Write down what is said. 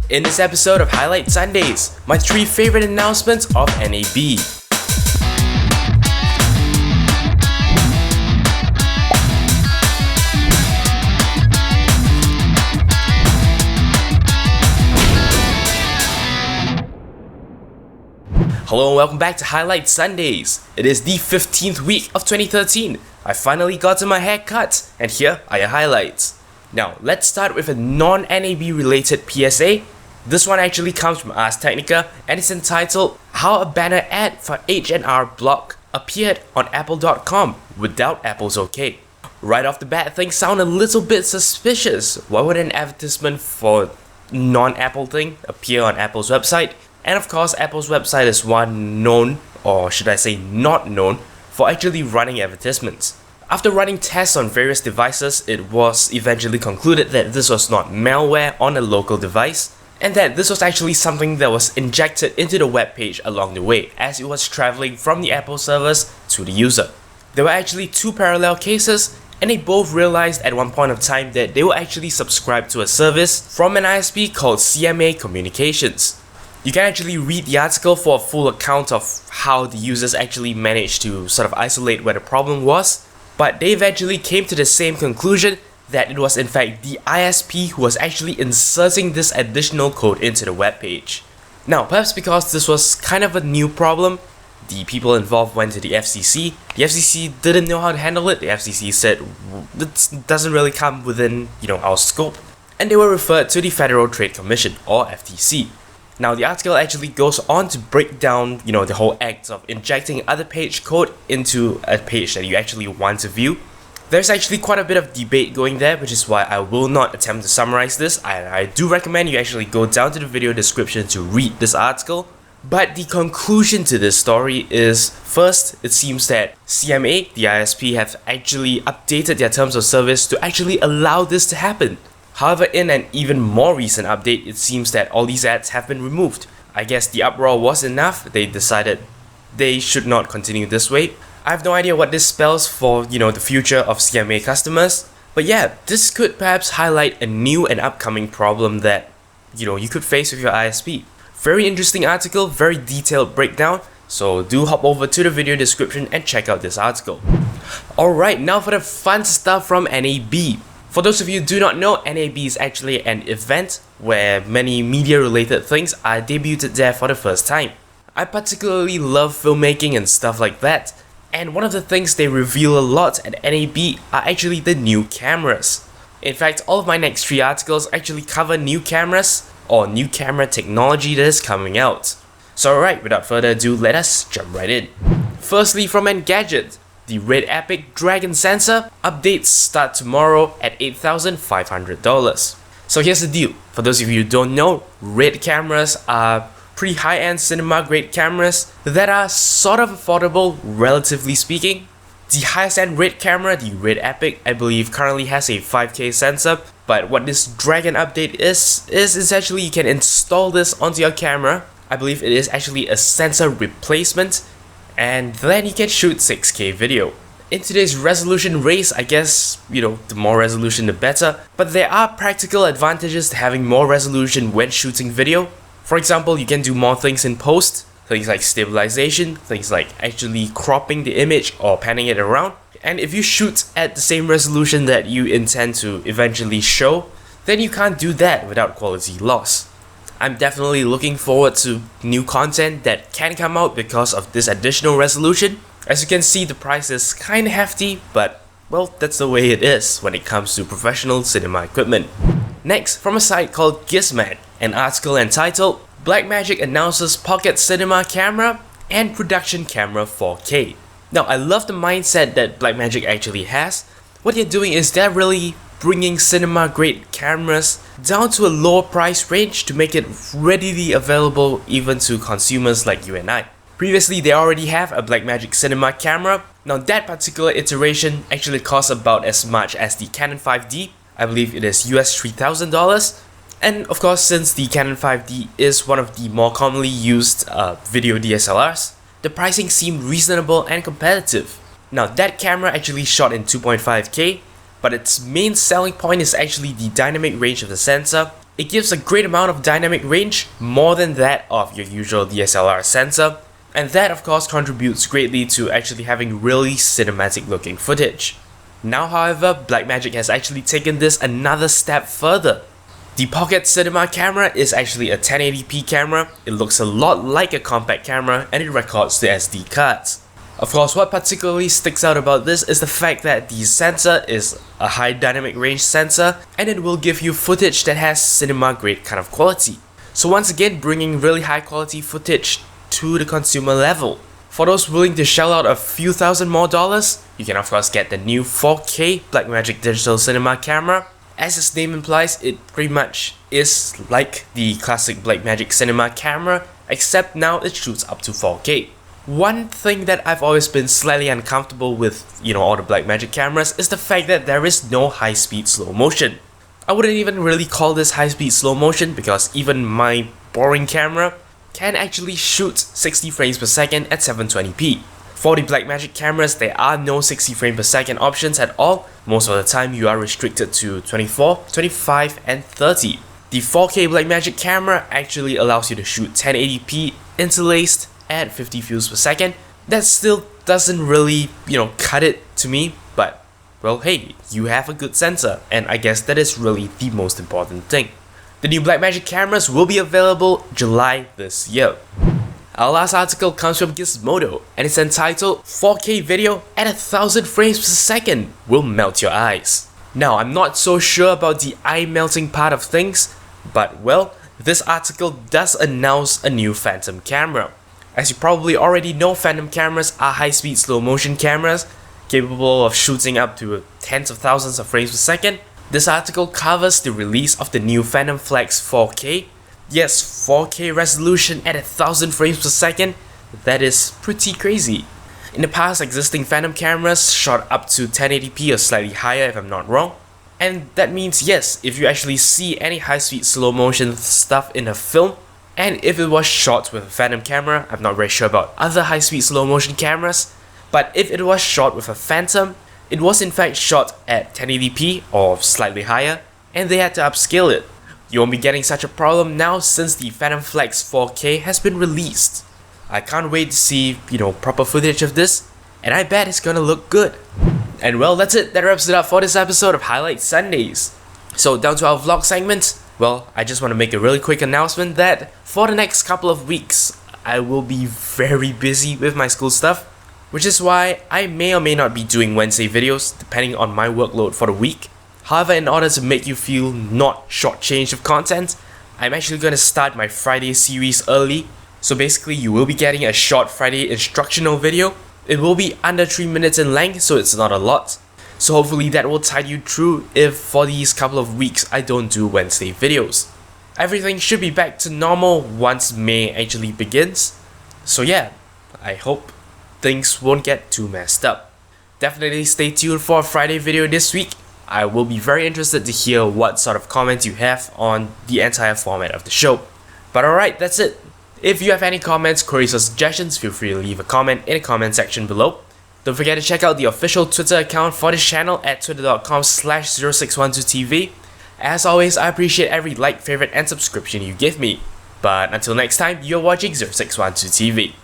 In this episode of Highlight Sundays, my 3 favorite announcements of NAB. Hello and welcome back to Highlight Sundays. It is the 15th week of 2013. I finally got my hair cut, and here are your highlights. Now, let's start with a non-NAB related PSA. This one actually comes from Ars Technica and it's entitled How a Banner Ad for H&R Block Appeared on Apple.com Without Apple's OK. Right off the bat, things sound a little bit suspicious. Why would an advertisement for non-Apple thing appear on Apple's website? And of course, Apple's website is one known, or should I say not known, for actually running advertisements. After running tests on various devices, it was eventually concluded that this was not malware on a local device, and that this was actually something that was injected into the web page along the way as it was traveling from the Apple servers to the user. There were actually 2 parallel cases, and they both realized at one point of time that they were actually subscribed to a service from an ISP called CMA Communications. You can actually read the article for a full account of how the users actually managed to sort of isolate where the problem was, but they eventually came to the same conclusion that it was in fact the ISP who was actually inserting this additional code into the web page. Now, perhaps because this was kind of a new problem, the people involved went to the FCC. The FCC didn't know how to handle it. The FCC said, this doesn't really come within, our scope. And they were referred to the Federal Trade Commission, or FTC. Now, the article actually goes on to break down, the whole act of injecting other page code into a page that you actually want to view. There's actually quite a bit of debate going there, which is why I will not attempt to summarize this. I do recommend you actually go down to the video description to read this article. But the conclusion to this story is, first, it seems that CMA, the ISP, have actually updated their terms of service to actually allow this to happen. However, in an even more recent update, it seems that all these ads have been removed. I guess the uproar was enough. They decided they should not continue this way. I have no idea what this spells for, the future of CMA customers. But yeah, this could perhaps highlight a new and upcoming problem that, you could face with your ISP. Very interesting article, very detailed breakdown. So do hop over to the video description and check out this article. Alright, now for the fun stuff from NAB. For those of you who do not know, NAB is actually an event where many media-related things are debuted there for the first time. I particularly love filmmaking and stuff like that, and one of the things they reveal a lot at NAB are actually the new cameras. In fact, all of my next 3 articles actually cover new cameras or new camera technology that is coming out. So alright, without further ado, let us jump right in. Firstly, from Engadget. The Red Epic Dragon sensor updates start tomorrow at $8,500. So here's the deal. For those of you who don't know, Red cameras are pretty high-end cinema-grade cameras that are sort of affordable, relatively speaking. The highest-end Red camera, the Red Epic, I believe currently has a 5K sensor. But what this Dragon update is essentially you can install this onto your camera. I believe it is actually a sensor replacement. And then you can shoot 6K video. In today's resolution race, I guess, the more resolution the better, but there are practical advantages to having more resolution when shooting video. For example, you can do more things in post, things like stabilization, things like actually cropping the image or panning it around. And if you shoot at the same resolution that you intend to eventually show, then you can't do that without quality loss. I'm definitely looking forward to new content that can come out because of this additional resolution. As you can see, the price is kinda hefty, but well, that's the way it is when it comes to professional cinema equipment. Next, from a site called Gizmat, an article entitled Blackmagic announces Pocket Cinema Camera and Production Camera 4K. Now, I love the mindset that Blackmagic actually has. What they're doing is they're really bringing cinema-grade cameras down to a lower price range to make it readily available even to consumers like you and I. Previously, they already have a Blackmagic cinema camera. Now, that particular iteration actually costs about as much as the Canon 5D. I believe it is US $3,000. And of course, since the Canon 5D is one of the more commonly used video DSLRs, the pricing seemed reasonable and competitive. Now, that camera actually shot in 2.5K, but its main selling point is actually the dynamic range of the sensor, It gives a great amount of dynamic range, more than that of your usual DSLR sensor, and that of course contributes greatly to actually having really cinematic looking footage. Now however, Blackmagic has actually taken this another step further. The Pocket Cinema camera is actually a 1080p camera. It looks a lot like a compact camera and it records the SD cards. Of course, what particularly sticks out about this is the fact that the sensor is a high dynamic range sensor and it will give you footage that has cinema grade kind of quality. So once again, bringing really high quality footage to the consumer level. For those willing to shell out a few thousand more dollars, you can of course get the new 4K Blackmagic digital cinema camera. As its name implies, it pretty much is like the classic Blackmagic cinema camera, except now it shoots up to 4K. One thing that I've always been slightly uncomfortable with, all the Blackmagic cameras is the fact that there is no high-speed slow motion. I wouldn't even really call this high-speed slow motion because even my boring camera can actually shoot 60 frames per second at 720p. For the Blackmagic cameras, there are no 60 frames per second options at all. Most of the time you are restricted to 24, 25 and 30. The 4K Blackmagic camera actually allows you to shoot 1080p interlaced at 50 views per second. That still doesn't really, cut it to me, but well, hey, you have a good sensor, and I guess that is really the most important thing. The new Blackmagic cameras will be available July this year. Our last article comes from Gizmodo and it's entitled 4K video at 1000 frames per second will melt your eyes. Now, I'm not so sure about the eye melting part of things, but well, this article does announce a new Phantom camera. As you probably already know, Phantom cameras are high-speed slow motion cameras capable of shooting up to tens of thousands of frames per second. This article covers the release of the new Phantom Flex 4K. Yes, 4K resolution at 1000 frames per second. That is pretty crazy. In the past, existing Phantom cameras shot up to 1080p or slightly higher if I'm not wrong. And that means yes, if you actually see any high-speed slow motion stuff in a film, and if it was shot with a Phantom camera, I'm not very sure about other high-speed slow motion cameras, but if it was shot with a Phantom, it was in fact shot at 1080p or slightly higher, and they had to upscale it. You won't be getting such a problem now since the Phantom Flex 4K has been released. I can't wait to see, proper footage of this, and I bet it's gonna look good. And well, that's it. That wraps it up for this episode of Highlight Sundays. So down to our vlog segment. Well, I just want to make a really quick announcement that for the next couple of weeks, I will be very busy with my school stuff, which is why I may or may not be doing Wednesday videos depending on my workload for the week. However, in order to make you feel not shortchanged of content, I'm actually going to start my Friday series early. So basically, you will be getting a short Friday instructional video. It will be under 3 minutes in length, so it's not a lot. So hopefully that will tide you through if for these couple of weeks I don't do Wednesday videos. Everything should be back to normal once May actually begins. So yeah, I hope things won't get too messed up. Definitely stay tuned for a Friday video this week. I will be very interested to hear what sort of comments you have on the entire format of the show. But alright, that's it. If you have any comments, queries or suggestions, feel free to leave a comment in the comment section below. Don't forget to check out the official Twitter account for this channel at twitter.com/0612tv. As always, I appreciate every like, favorite and subscription you give me. But until next time, you're watching 0612TV.